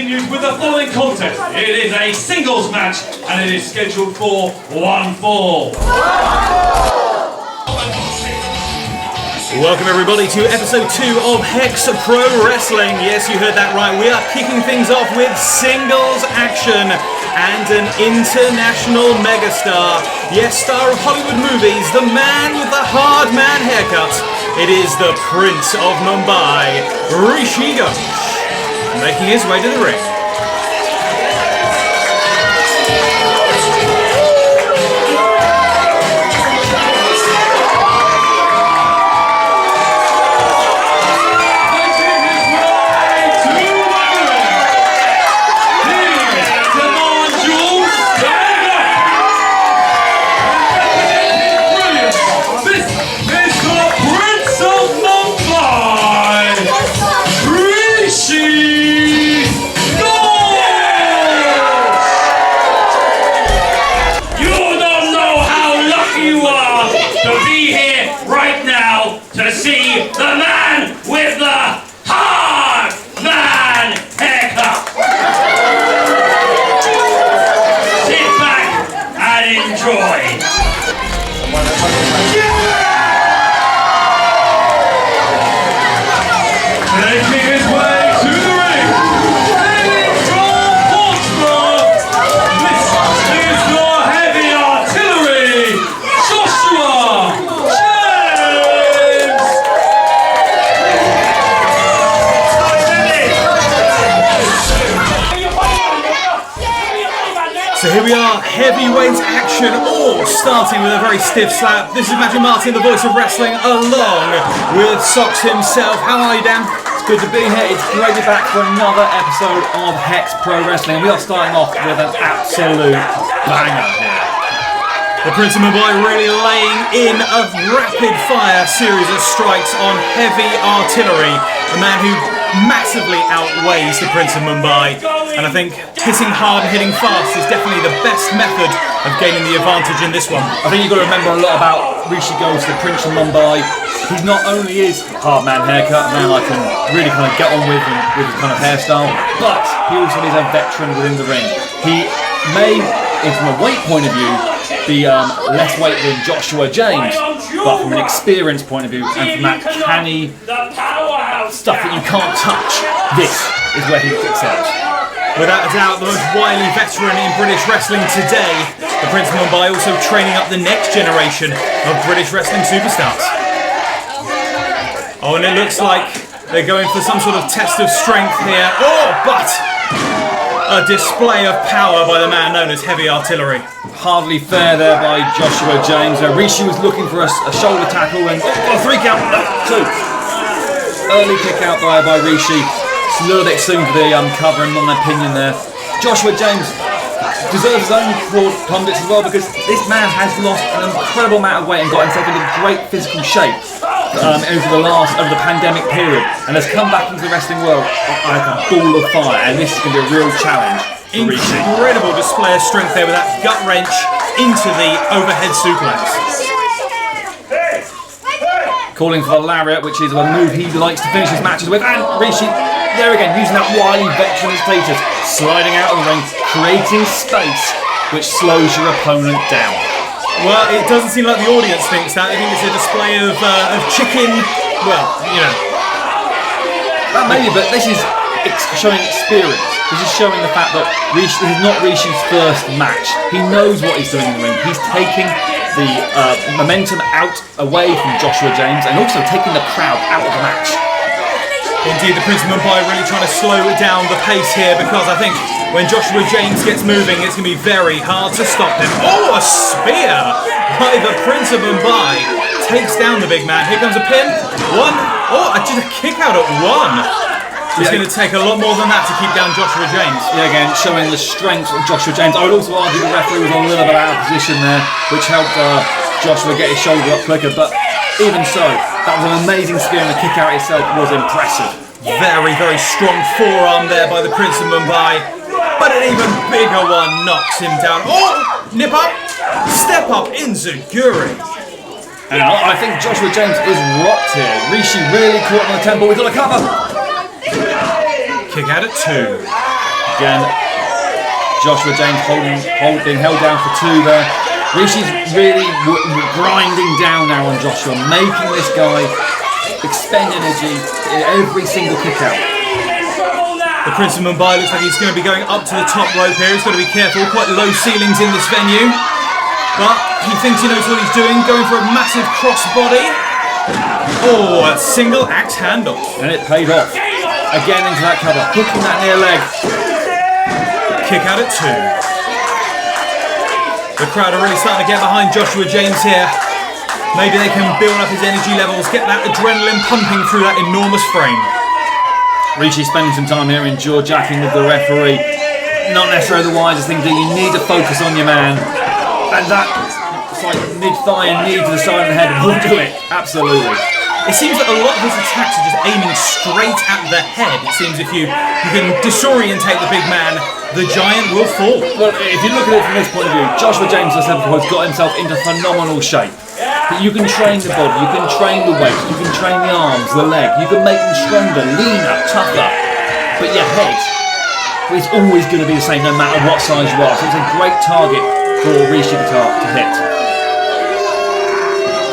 continues with the following contest. It is a singles match and it is scheduled for one fall. Welcome everybody to episode 2 of Hex Pro Wrestling. Yes, you heard that right. We are kicking things off with singles action and an international megastar. Yes, star of Hollywood movies, the man with the hard man haircut. It is the Prince of Mumbai, Rishi Ghosh, making his way to the ring. To see the man with the hard man haircut. Sit back and enjoy. Making his way to the ring, heading from Portsmouth, this is your heavy artillery, Joshua. So here we are, heavyweight action, all starting with a very stiff slap. This is Matthew Martin, the voice of wrestling, along with Sox himself. How are you, Dan? It's good to be here. It's great to be back for another episode of Hex Pro Wrestling. We are starting off with an absolute banger here. The Prince of Mumbai really laying in a rapid-fire series of strikes on heavy artillery. A man who massively outweighs the Prince of Mumbai, and I think hitting hard and hitting fast is definitely the best method of gaining the advantage in this one. I think you've got to remember a lot about Rishi Ghosh, the Prince of Mumbai. He not only is hard man haircut, a man I can really kind of get on with and with his kind of hairstyle, but he also is a veteran within the ring. He may, from a weight point of view, be less weight than Joshua James, but from an experience point of view and from that canny stuff that you can't touch, this is where he excels. Without a doubt, the most wily veteran in British wrestling today, the Prince of Mumbai also training up the next generation of British wrestling superstars. Oh, and it looks like they're going for some sort of test of strength here. Oh, but a display of power by the man known as Heavy Artillery. Hardly fair there by Joshua James. Rishi was looking for a shoulder tackle and a 3 count. No, 2. Early kick out by Rishi. It's a little bit soon for the cover, in my opinion there. Joshua James deserves his own pundits as well, because this man has lost an incredible amount of weight and got himself into great physical shape over the pandemic period, and has come back into the wrestling world like a ball of fire, and this is going to be a real challenge for Rishi. Incredible display of strength there with that gut wrench into the overhead suplex. Calling for the lariat, which is a move he likes to finish his matches with, and Rishi, there again, using that wily veteran status, sliding out of the ring, creating space, which slows your opponent down. Well, it doesn't seem like the audience thinks that. I think it's a display of chicken, well, you know. That maybe, but this is showing experience. This is showing the fact that this is not Rishi's first match. He knows what he's doing in the ring. He's taking the momentum away from Joshua James, and also taking the crowd out of the match. Indeed, the Prince of Mumbai really trying to slow down the pace here, because I think when Joshua James gets moving, it's going to be very hard to stop him. Oh, a spear by the Prince of Mumbai. Takes down the big man. Here comes a pin. 1. Oh, just a kick out at 1. It's going to take a lot more than that to keep down Joshua James. Yeah, again, showing the strength of Joshua James. I would also argue the referee was a little bit out of position there, which helped Joshua get his shoulder up quicker, but even so, that was an amazing spear, and the kick out itself was impressive. Very, very strong forearm there by the Prince of Mumbai, but an even bigger one knocks him down. Oh, nip up, step up, Inzaguri. And I think Joshua James is rocked here. Rishi really caught on the temple. We've got a cover. Kick out at 2. Again, Joshua James being held down for 2 there. Rishi's really grinding down now on Joshua, making this guy expend energy in every single kick out. The Prince of Mumbai looks like he's going to be going up to the top rope here. He's got to be careful, quite low ceilings in this venue. But he thinks he knows what he's doing, going for a massive crossbody. Oh, a single axe handle. And it paid off. Again into that cover, hooking that near leg. Kick out at 2. The crowd are really starting to get behind Joshua James here. Maybe they can build up his energy levels, get that adrenaline pumping through that enormous frame. Rishi spending some time here in jaw-jacking with the referee. Not necessarily the wisest thing to do. You need to focus on your man. And that, it's like mid-thigh and knee to the side of the head will do it. Absolutely. It seems that a lot of his attacks are just aiming straight at the head. It seems if you can disorientate the big man, the giant will fall. Well, if you look at it from this point of view, Joshua James, as I said before, has got himself into phenomenal shape. You can train the body, you can train the weight, you can train the arms, the leg, you can make them stronger, leaner, tougher. But your head is always going to be the same no matter what size you are. So it's a great target for Rishi to hit.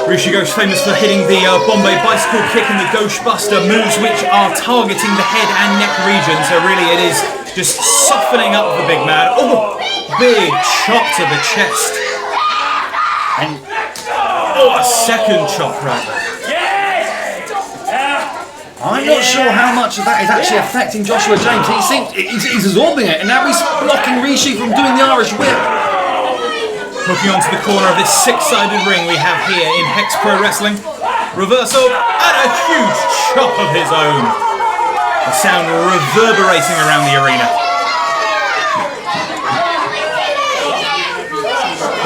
Rishi Ghosh famous for hitting the Bombay bicycle kick and the Ghosh Buster, moves which are targeting the head and neck region. So really it is just softening up the big man. Oh, big chop to the chest. And a second chop right there. I'm not sure how much of that is actually affecting Joshua James. He's absorbing it, and now he's blocking Rishi from doing the Irish whip. Looking onto the corner of this 6-sided ring we have here in Hex Pro Wrestling. Reversal and a huge chop of his own. The sound reverberating around the arena.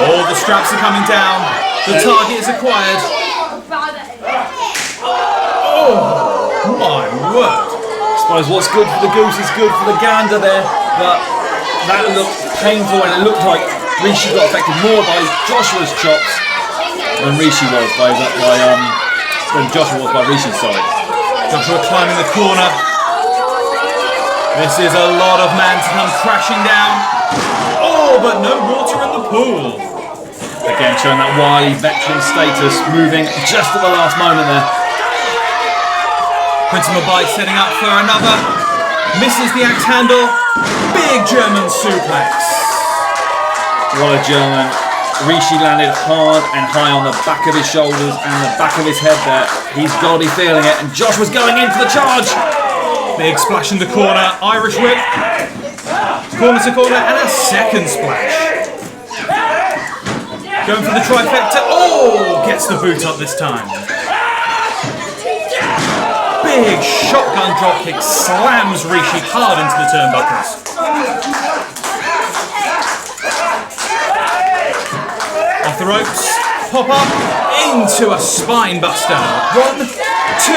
All the straps are coming down. The target is acquired. Oh my word. I suppose what's good for the goose is good for the gander there, but that looked painful and it looked like Rishi got affected more by Joshua's chops than Rishi was than Joshua was by Rishi, sorry. Joshua climbing the corner. This is a lot of man to come crashing down. Oh, but no water in the pool. Again, showing that wily veteran status, moving just at the last moment there. Prince of Mumbai setting up for another. Misses the axe handle. Big German suplex. What a German. Rishi landed hard and high on the back of his shoulders and the back of his head there. He's got to be feeling it. And Josh was going into the charge. Big splash in the corner. Irish whip. Corner to corner and a second splash. Going for the trifecta. Oh! Gets the boot up this time. Big shotgun dropkick slams Rishi hard into the turnbuckles. Off the ropes. Pop up into a spine buster. 1, 2,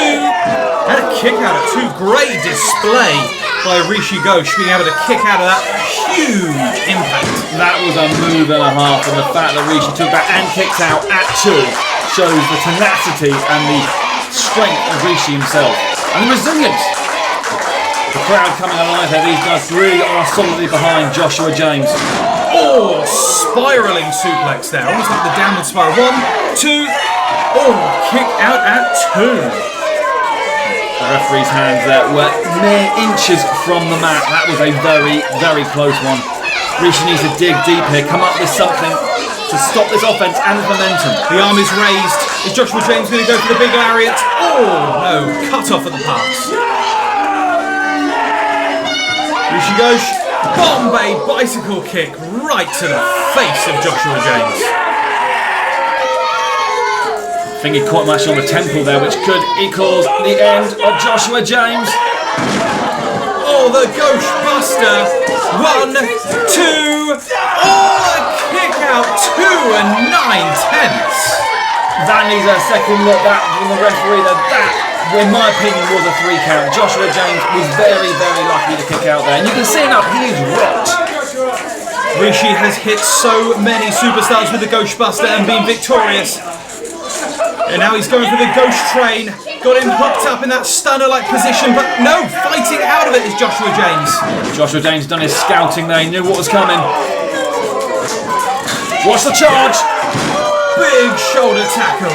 and a kick out at 2. Great display by Rishi Ghosh being able to kick out of that huge impact. That was a move and a half, and the fact that Rishi took that and kicked out at 2 shows the tenacity and the strength of Rishi himself and the resilience. The crowd coming alive here. These guys really are solidly behind Joshua James. Oh, spiraling suplex there, almost like the downward spiral. 1, 2, oh, kick out at 2. The referee's hands there were mere inches from the mat. That was a very, very close one. Rishi needs to dig deep here, come up with something to stop this offense and the momentum. The arm is raised. Is Joshua James going to go for the big lariat? Oh, no, cut off at the pass. Rishi Ghosh, Bombay bicycle kick right to the face of Joshua James. I think he caught much on the temple there, which could equal the end of Joshua James. Oh, the Ghosh Buster. 1, 2. Oh, a kick out. 2 9/10. That needs a second look back from the referee. That, in my opinion, was a 3 count. Joshua James was very, very lucky to kick out there. And you can see now he is rocked. Rishi has hit so many superstars with the Ghosh Buster and been victorious. And now he's going for the Ghosh Train. Got him hooked up in that stunner-like position, but no, fighting out of it is Joshua James. Joshua James done his scouting there, he knew what was coming. Watch the charge! Big shoulder tackle.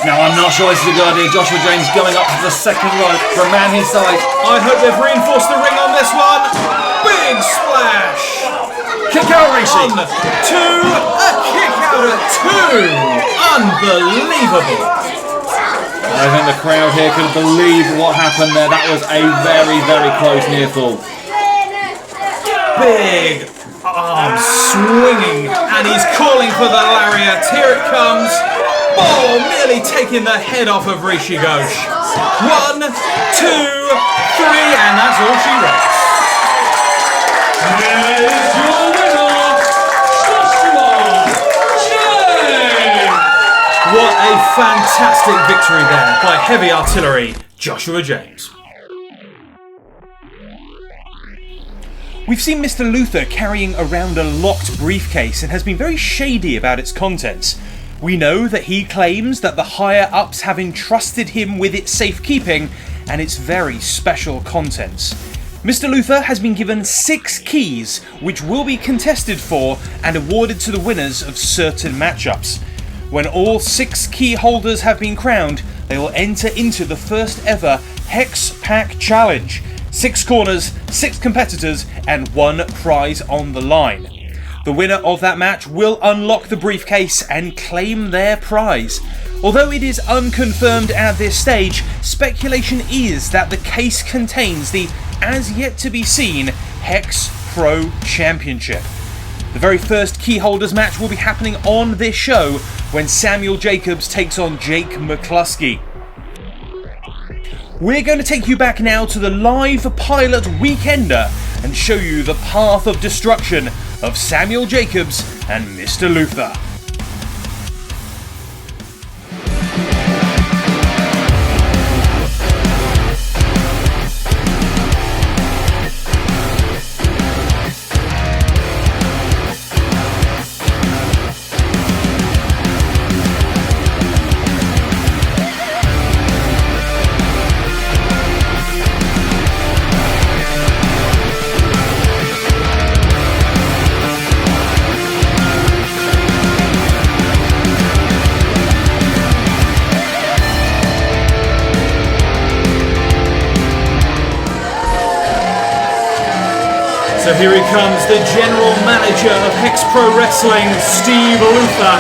Now I'm not sure this is a good idea. Joshua James going up to the second rope for a man his size. I hope they've reinforced the ring on this one. Big splash. Kick out, Rishi. 1, 2, a kick out at 2. Unbelievable. I think the crowd here could believe what happened there. That was a very, very close near fall. Big arm swinging, and he's calling for the lariat. Here it comes. Oh, nearly taking the head off of Rishi Ghosh. 1, 2, 3, and that's all she wrote. Here is your winner, Joshua James! What a fantastic victory there by Heavy Artillery, Joshua James. We've seen Mr. Luther carrying around a locked briefcase and has been very shady about its contents. We know that he claims that the higher-ups have entrusted him with its safekeeping and its very special contents. Mr. Luther has been given 6 keys, which will be contested for and awarded to the winners of certain matchups. When all 6 key holders have been crowned, they will enter into the first ever Hex Pack Challenge. 6 corners, 6 competitors, and 1 prize on the line. The winner of that match will unlock the briefcase and claim their prize. Although it is unconfirmed at this stage, speculation is that the case contains the as yet to be seen Hex Pro Championship. The very first key holders match will be happening on this show when Samuel Jacobs takes on Jake McCluskey. We're going to take you back now to the live pilot weekender and show you the path of destruction of Samuel Jacobs and Mr. Luther. So here he comes, the general manager of Hex Pro Wrestling, Steve Luther,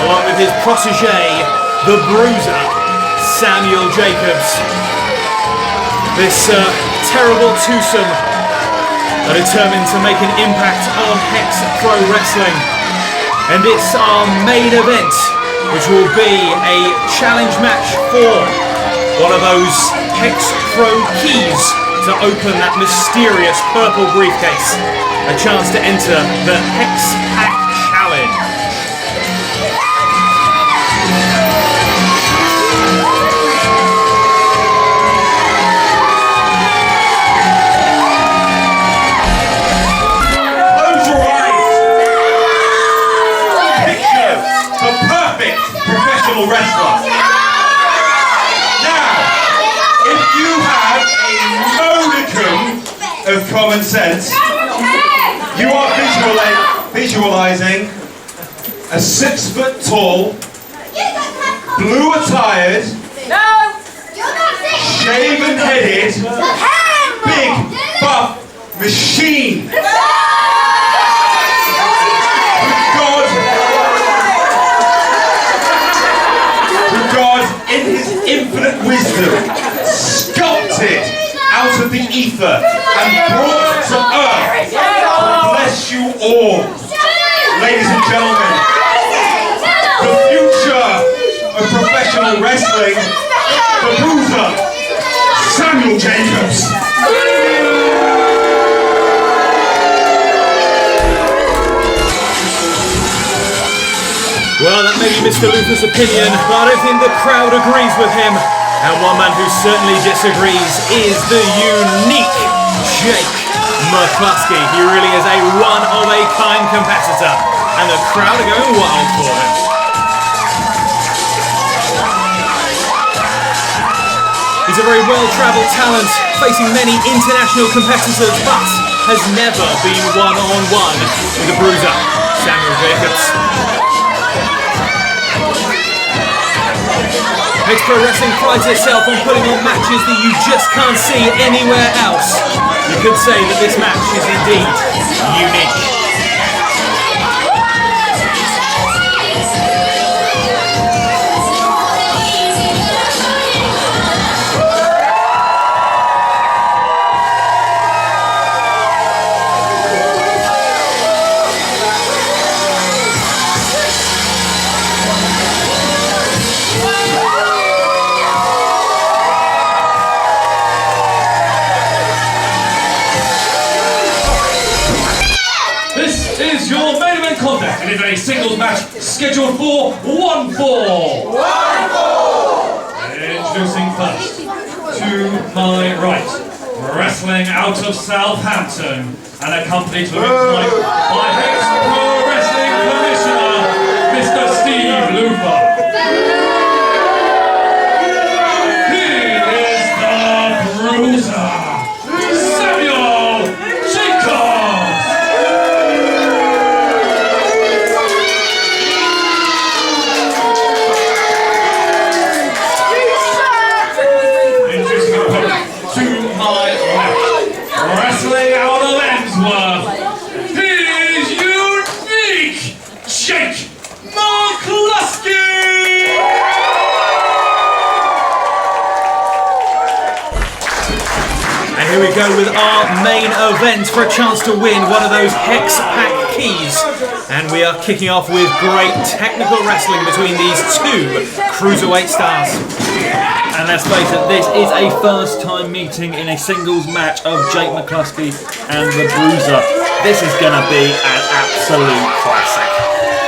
along with his protege, the Bruiser, Samuel Jacobs. This terrible twosome are determined to make an impact on Hex Pro Wrestling. And it's our main event, which will be a challenge match for one of those Hex Pro keys to open that mysterious purple briefcase. A chance to enter the Hex Pack Challenge. Close your eyes. Picture the perfect professional wrestler. Now, if you have a modicum of common sense, you are visualizing a 6-foot-tall, blue-attired, shaven-headed, big, buff machine. Who God, in His infinite wisdom, sculpted out of the ether and brought to earth. Bless you all, ladies and gentlemen. The future of professional wrestling, the Bruiser, Samuel Jacobs. Well, that may be Mr. Luther's opinion, but I don't think the crowd agrees with him. And one man who certainly disagrees is the unique Jake McCluskey. He really is a one-of-a-kind competitor, and the crowd are going wild for him. a very well-travelled talent, facing many international competitors, but has never been one-on-one with the bruiser, Samuel Jacobs. Hex Pro Wrestling prides itself on putting on matches that you just can't see anywhere else. You could say that this match is indeed unique. It is a singles match scheduled for 1-4. 1-4! Introducing first, to my right, wrestling out of Southampton and accompanied to the mic by Hex Pro Wrestling Commissioner, Mr. Steve Looper. He is the Bruiser, Samuel Jacobs. Wrestling out of Emsworth, he is unique, Jake McCluskey! And here we go with our main event for a chance to win one of those Hex Pack keys. And we are kicking off with great technical wrestling between these two cruiserweight stars. And let's face it, this is a first time meeting in a singles match of Jake McCluskey and the Bruiser. This is going to be an absolute classic.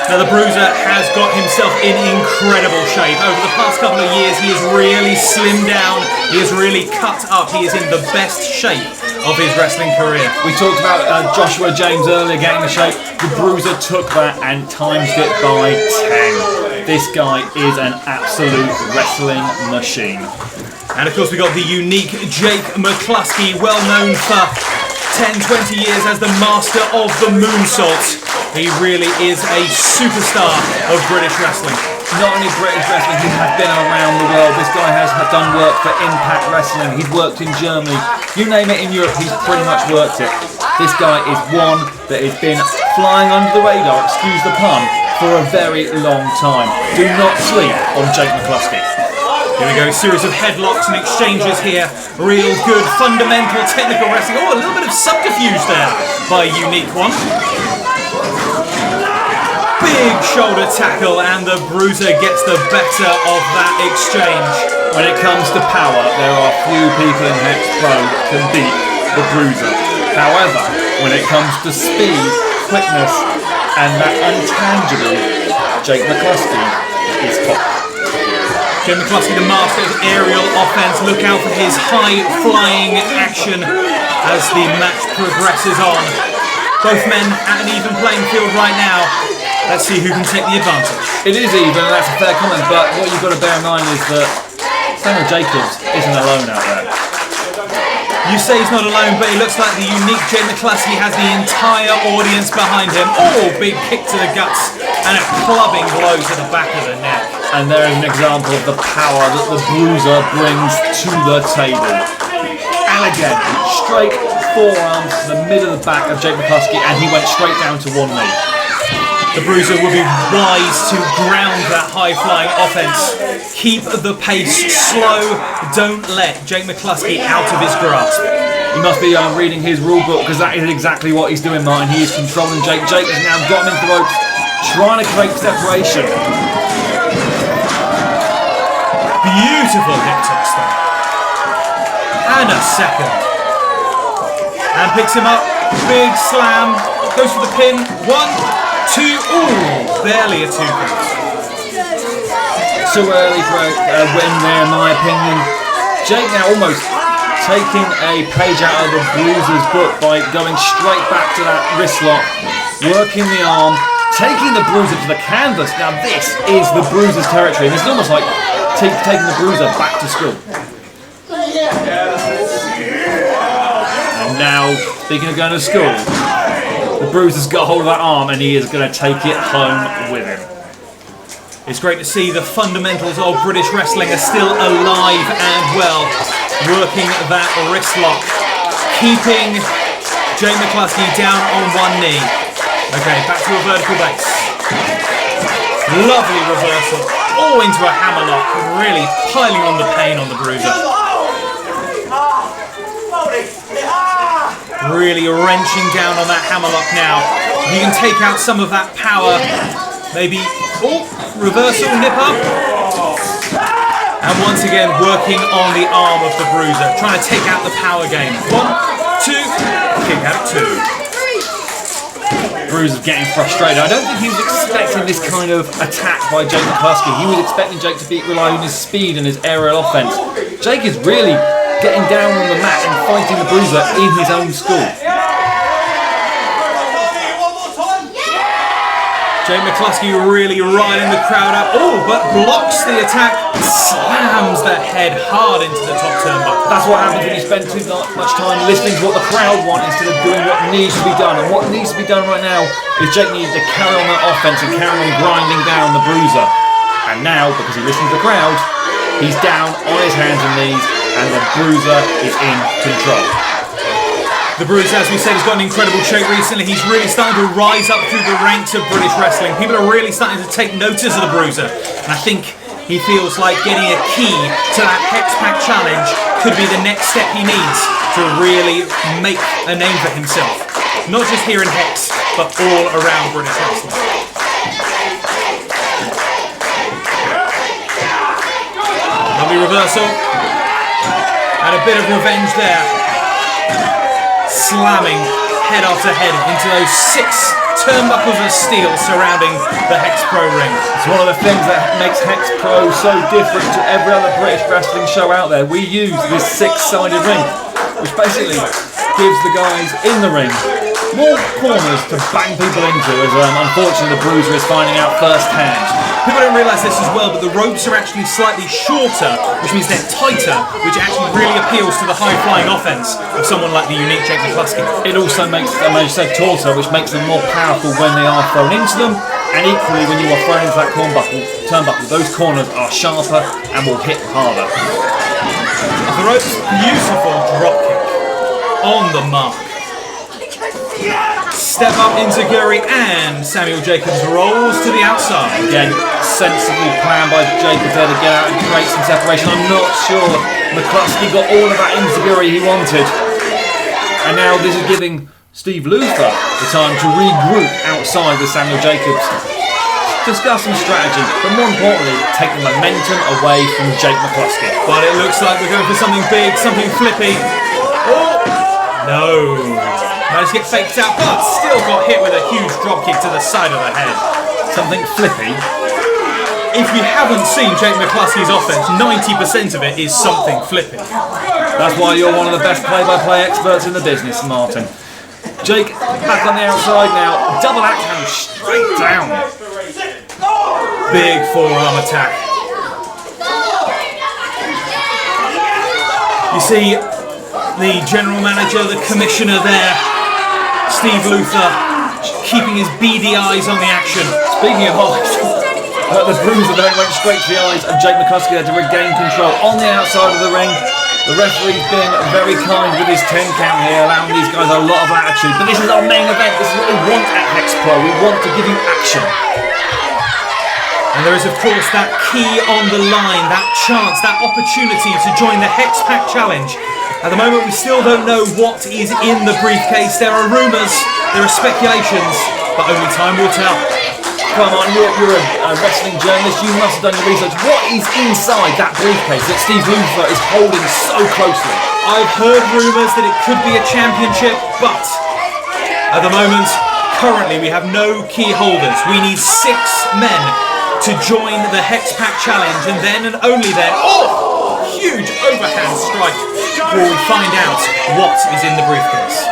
Now the Bruiser has got himself in incredible shape. Over the past couple of years he has really slimmed down, he has really cut up, he is in the best shape of his wrestling career. We talked about Joshua James earlier getting the shape. The Bruiser took that and times it by 10. This guy is an absolute wrestling machine. And of course we got the unique Jake McCluskey, well known for 10-20 years as the master of the moonsault. He really is a superstar of British wrestling. Not only British wrestling, he has been around the world. This guy has done work for Impact Wrestling. He's worked in Germany. You name it in Europe, he's pretty much worked it. This guy is one that has been flying under the radar, excuse the pun, for a very long time. Do not sleep on Jake McCluskey. Here we go, a series of headlocks and exchanges here. Real good, fundamental, technical wrestling. Oh, a little bit of subterfuge there by a unique one. Big shoulder tackle and the Bruiser gets the better of that exchange. When it comes to power, there are few people in Hex Pro that can beat the Bruiser. However, when it comes to speed, quickness, and that intangible, Jake McCluskey is top. Jake McCluskey, the master of aerial offense. Look out for his high-flying action as the match progresses on. Both men at an even playing field right now. Let's see who can take the advantage. It is even, and that's a fair comment, but what you've got to bear in mind is that Samuel Jacobs isn't alone out there. You say he's not alone, but it looks like the unique Jake McCluskey has the entire audience behind him. Oh, big kick to the guts and a clubbing blow to the back of the neck. And there is an example of the power that the Bruiser brings to the table. And again, straight forearms to the middle of the back of Jake McCluskey, and he went straight down to one knee. The Bruiser will be wise to ground that high-flying offense. Keep the pace slow. Don't let Jake McCluskey out of his grasp. He must be reading his rule book, because that is exactly what he's doing, Martin. He is controlling Jake. Jake has now got him into the ropes, trying to create separation. Beautiful hip toss there. And a second. And picks him up. Big slam. Goes for the pin. 1, 2. Ooh, barely a 2 count. Too early for a win there, in my opinion. Jake now almost taking a page out of the Bruiser's book by going straight back to that wrist lock, working the arm, taking the Bruiser to the canvas. Now this is the Bruiser's territory, and it's almost like taking the Bruiser back to school. And now, speaking of going to school, the Bruiser's got hold of that arm and he is going to take it home with him. It's great to see the fundamentals of British wrestling are still alive and well, working that wrist lock, keeping Jake McCluskey down on one knee. Okay, back to a vertical base. Lovely reversal, all into a hammerlock, really piling on the pain on the Bruiser. Really wrenching down on that hammerlock now. You can take out some of that power, maybe, oh, reversal, nip up. And once again, working on the arm of the Bruiser, trying to take out the power game. 1, 2, kick out 2. Bruiser's getting frustrated. I don't think he was expecting this kind of attack by Jake McCluskey. He was expecting Jake to rely on his speed and his aerial offense. Jake is really getting down on the mat and fighting the Bruiser in his own school. Jake McCluskey really riling the crowd up. Oh, but blocks the attack, slams the head hard into the top turnbuckle. That's what happens when you spend too much time listening to what the crowd want instead of doing what needs to be done. And what needs to be done right now is Jake needs to carry on that offense and carry on grinding down the Bruiser. And now, because he listens to the crowd, he's down on his hands and knees and the Bruiser is in control. The Bruiser, as we said, has got an incredible shape recently. He's really starting to rise up through the ranks of British wrestling. People are really starting to take notice of the Bruiser. And I think he feels like getting a key to that Hex Pack challenge could be the next step he needs to really make a name for himself. Not just here in Hex, but all around British wrestling. Lovely reversal. And a bit of revenge there. Slamming head after head into those 6 turnbuckles of steel surrounding the Hex Pro ring. It's one of the things that makes Hex Pro so different to every other British wrestling show out there. We use this 6-sided ring, which basically gives the guys in the ring more corners to bang people into, as unfortunately the Bruiser is finding out firsthand. People don't realise this as well, but the ropes are actually slightly shorter, which means they're tighter, which actually really appeals to the high-flying offense of someone like the unique Jake McCluskey. It also makes them, as you said, taller, which makes them more powerful when they are thrown into them, and equally when you are thrown into that turnbuckle, those corners are sharper and will hit harder. The ropes, beautiful dropkick on the mark. Step up into Guri and Samuel Jacobs rolls to the outside. Again, sensibly planned by Jacobs there to get out and create some separation. I'm not sure McCluskey got all of that Guri he wanted. And now this is giving Steve Luther the time to regroup outside with Samuel Jacobs. Discuss some strategy, but more importantly, take the momentum away from Jake McCluskey. But it looks like we're going for something big, something flippy. Oh! No. Managed to get faked out, but still got hit with a huge dropkick to the side of the head. Something flippy. If you haven't seen Jake McCluskey's offense, 90% of it is something flippy. That's why you're one of the best play-by-play experts in the business, Martin. Jake back on the outside now. Double axe hand straight down. Big forearm attack. You see the general manager, the commissioner there, Steve Luther, keeping his beady eyes on the action. Speaking of eyes, the Bruiser then went straight to the eyes and Jake McCluskey had to regain control on the outside of the ring. The referee's being very kind with his 10 count here, allowing these guys a lot of latitude. But this is our main event. This is what we want at Hex Pro. We want to give you action. And there is, of course, that key on the line, that chance, that opportunity to join the Hex Pack Challenge. At the moment, we still don't know what is in the briefcase. There are rumours, there are speculations, but only time will tell. Come on, you're a wrestling journalist. You must have done your research. What is inside that briefcase that Steve Luther is holding so closely? I've heard rumours that it could be a championship, but at the moment, currently, we have no key holders. We need 6 men to join the Hex Pack Challenge, and then and only then, huge overhand strike, will we find out what is in the briefcase.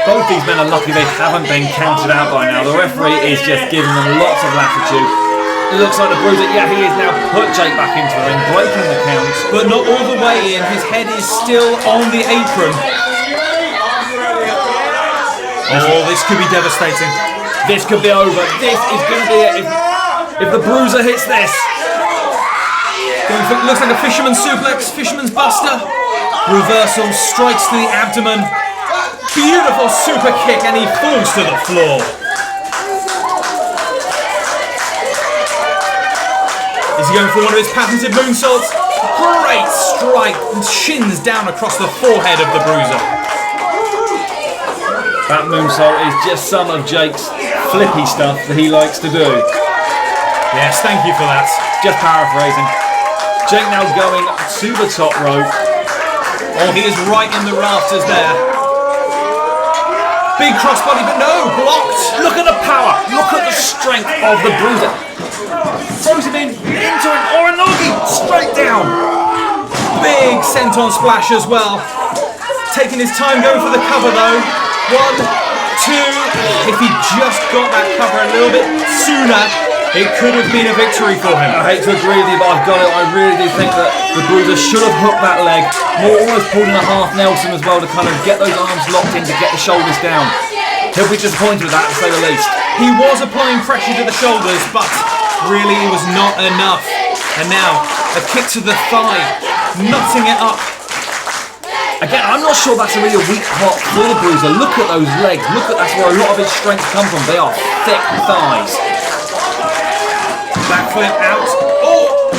Both these men are lucky they haven't been counted out by now. The referee is just giving them lots of latitude. It looks like the Bruiser, yeah, he is now put Jake back into the ring, breaking the count. But not all the way in, his head is still on the apron. Oh, this could be devastating. This could be over. This is going to be it. If the Bruiser hits this. Looks like a fisherman's suplex, fisherman's buster. Reversal, strikes to the abdomen. Beautiful super kick, and he falls to the floor. Is he going for one of his patented moonsaults? Great strike, and shins down across the forehead of the Bruiser. That moonsault is just some of Jake's flippy stuff that he likes to do. Yes, thank you for that. Just paraphrasing. Jake now going to the top rope. Oh, he is right in the rafters there. Big crossbody, but no, blocked. Look at the power. Look at the strength of the Bruiser. Throws him into an Oranagi. Straight down. Big senton splash as well. Taking his time going for the cover though. 1, 2. If he just got that cover a little bit sooner, it could have been a victory for him. I hate to agree with you, but I've got it. I really do think that the Bruiser should have hooked that leg. More almost pulled in a half Nelson as well to kind of get those arms locked in to get the shoulders down. He'll be disappointed with that, to say the least. He was applying pressure to the shoulders, but really it was not enough. And now, a kick to the thigh, knotting it up. Again, I'm not sure that's a really weak spot for the Bruiser. Look at those legs. Look at that's where a lot of his strength comes from. They are thick thighs. Backflip out. Oh!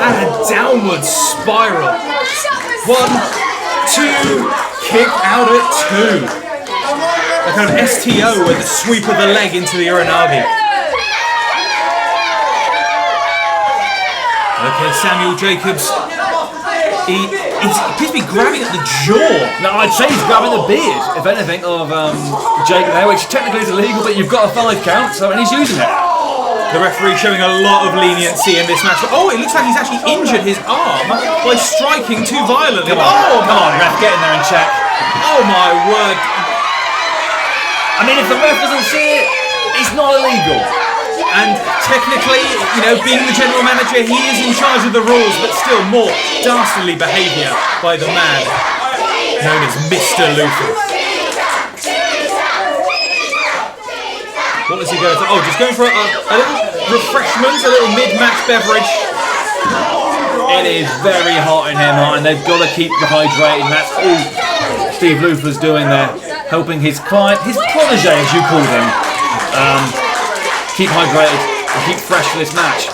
And a downward spiral. 1, 2. Kick out at 2. A kind of STO with the sweep of the leg into the Uranagi. Okay, Samuel Jacobs. He appears to be grabbing at the jaw. No, I'd say he's grabbing the beard, if anything, of Jake there, which technically is illegal, but you've got a 5 count, and he's using it. The referee showing a lot of leniency in this match. Oh, it looks like he's actually injured his arm by striking too violently. Come on, ref, get in there and check. Oh my word. I mean, if the ref doesn't see it, it's not illegal. And technically, you know, being the general manager, he is in charge of the rules, but still more dastardly behaviour by the man known as Mr. Luther. What was he going for? Oh, just going for a little refreshment, a little mid-match beverage. It is very hot in here, Martin. They've got to keep hydrated. That's all Steve Luther's doing there, helping his client, his protege, as you call him, keep hydrated and keep fresh for this match.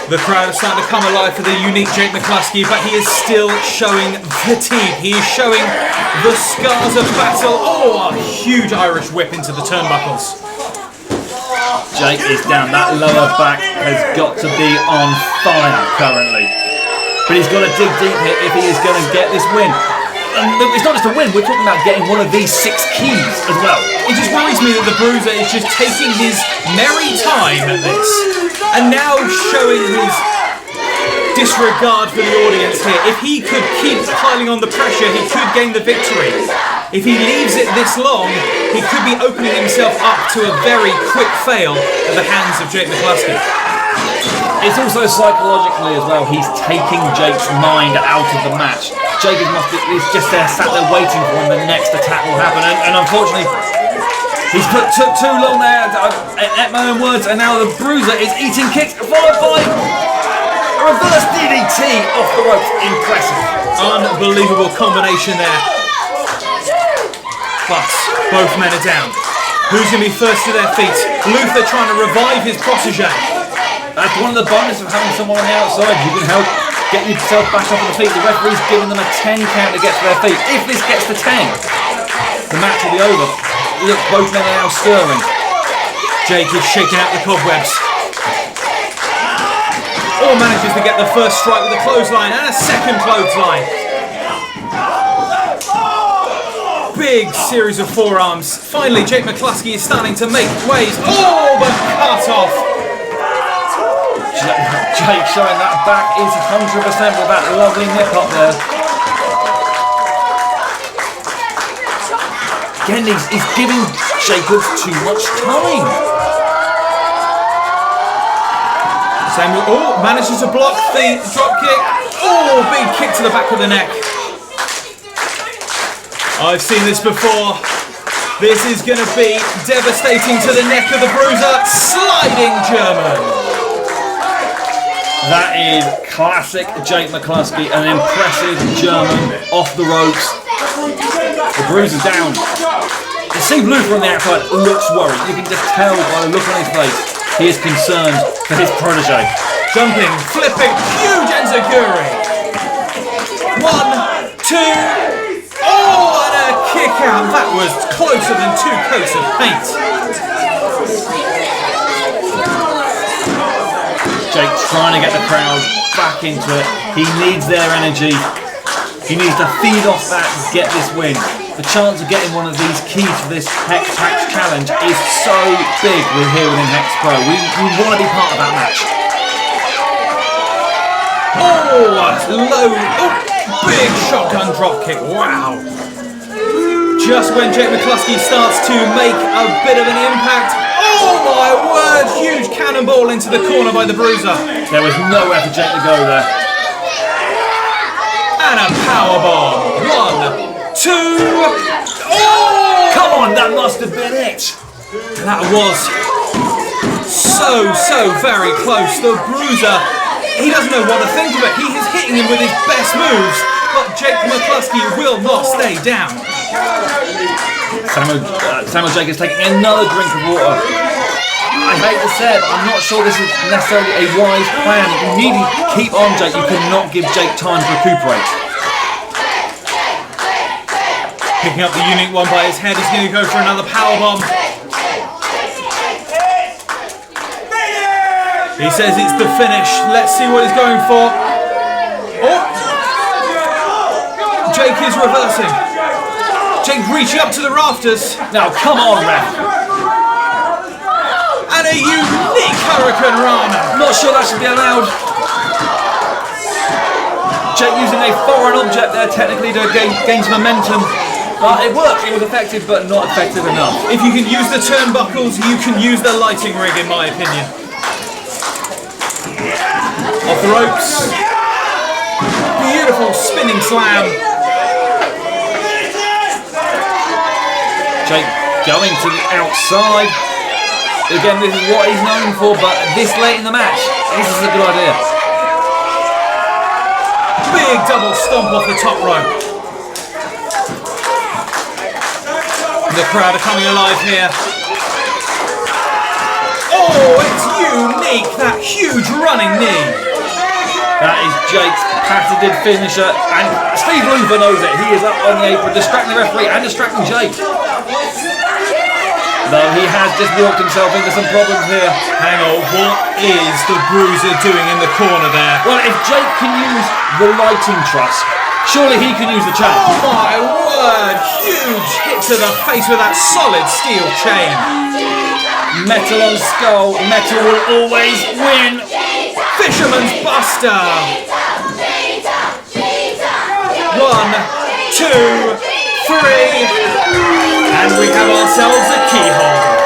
The crowd is starting to come alive for the unique Jake McCluskey, but he is still showing fatigue. He is showing the scars of battle. Oh, a huge Irish whip into the turnbuckles. Jake is down. That lower back has got to be on fire currently. But he's got to dig deep here if he is going to get this win. And it's not just a win, we're talking about getting one of these 6 keys as well. It just worries me that the Bruiser is just taking his merry time at this and now showing his disregard for the audience here. If he could keep piling on the pressure, he could gain the victory. If he leaves it this long, he could be opening himself up to a very quick fail at the hands of Jake McCluskey. It's also psychologically as well, he's taking Jake's mind out of the match. Jake is just there, sat there waiting for when the next attack will happen, and unfortunately, he's took too long there, at my own words, and now the Bruiser is eating kicks, followed by a reverse DDT off the ropes. Impressive. Unbelievable combination there. But both men are down. Who's going to be first to their feet? Luther trying to revive his protege. That's one of the bonuses of having someone on the outside. You can help get yourself back up on the feet. The referee's giving them a 10 count to get to their feet. If this gets to 10, the match will be over. Look, both men are now stirring. Jake is shaking out the cobwebs. All manages to get the first strike with a clothesline and a second clothesline. Big series of forearms. Finally, Jake McCluskey is starting to make waves. Oh, the cut off. Jake showing that back is 100% with that lovely nip up there. Again, he's giving Jacobs too much time. Samuel, oh, manages to block the drop kick. Oh, big kick to the back of the neck. I've seen this before. This is going to be devastating to the neck of the bruiser. Sliding German. That is classic Jake McCluskey, an impressive German off the ropes. The bruiser's down. Steve Luther on the outside looks worried. You can just tell by the look on his face. He is concerned for his protege. Jumping, flipping, huge enziguri. 1, 2. Oh, and a kick out. That was closer than 2 coats of paint. Jake trying to get the crowd back into it. He needs their energy. He needs to feed off that and get this win. The chance of getting one of these keys for this Hex challenge is so big here within Hex Pro. We want to be part of that match. Oh, low. Oh. Big shotgun dropkick, wow. Just when Jake McCluskey starts to make a bit of an impact, oh my word, huge cannonball into the corner by the bruiser. There was nowhere for Jake to go there. And a powerbomb. 1, 2, oh! Come on, that must have been it. That was so very close. The bruiser, he doesn't know what to think of it. He is hitting him with his best moves, but Jake McCluskey will not stay down. Samuel Jake is taking another drink of water. I hate to say it, but I'm not sure this is necessarily a wise plan. You need to keep on Jake. You cannot give Jake time to recuperate. Picking up the unique one by his head, he's going to go for another powerbomb. He says it's the finish. Let's see what he's going for. Oh! Jake is reversing. Jake reaching up to the rafters. Now, come on, ref. And a unique Hurricane Rana. Not sure that should be allowed. Jake using a foreign object there technically to gain some momentum. But it worked. It was effective, but not effective enough. If you can use the turnbuckles, you can use the lighting rig, in my opinion. Off the ropes. Beautiful spinning slam. Jake going to the outside. Again, this is what he's known for, but this late in the match, this is a good idea. Big double stomp off the top rope. The crowd are coming alive here. Oh, it's unique, that huge running knee. That is Jake's patented finisher, and Steve Luther knows it. He is up on the apron, distracting the referee and distracting Jake. Though he has just walked himself into some problems here. Hang on, what is the bruiser doing in the corner there? Well, if Jake can use the lighting truss, surely he can use the chain. Oh my word, huge hit to the face with that solid steel chain. Metal on skull, metal will always win. Fisherman's Buster. 1, 2, 3, and we have ourselves a keyhole.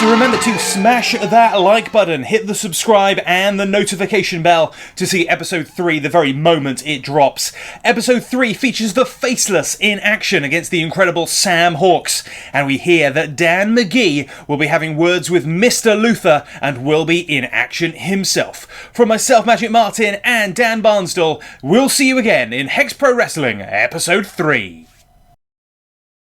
Remember to smash that like button, hit the subscribe and the notification bell to see episode 3 the very moment it drops. Episode 3 features the Faceless in action against the incredible Sam Hawks, and we hear that Dan McGee will be having words with Mr. Luther and will be in action himself. From myself, Magic Martin, and Dan Barnsdall, we'll see you again in Hex Pro Wrestling episode 3.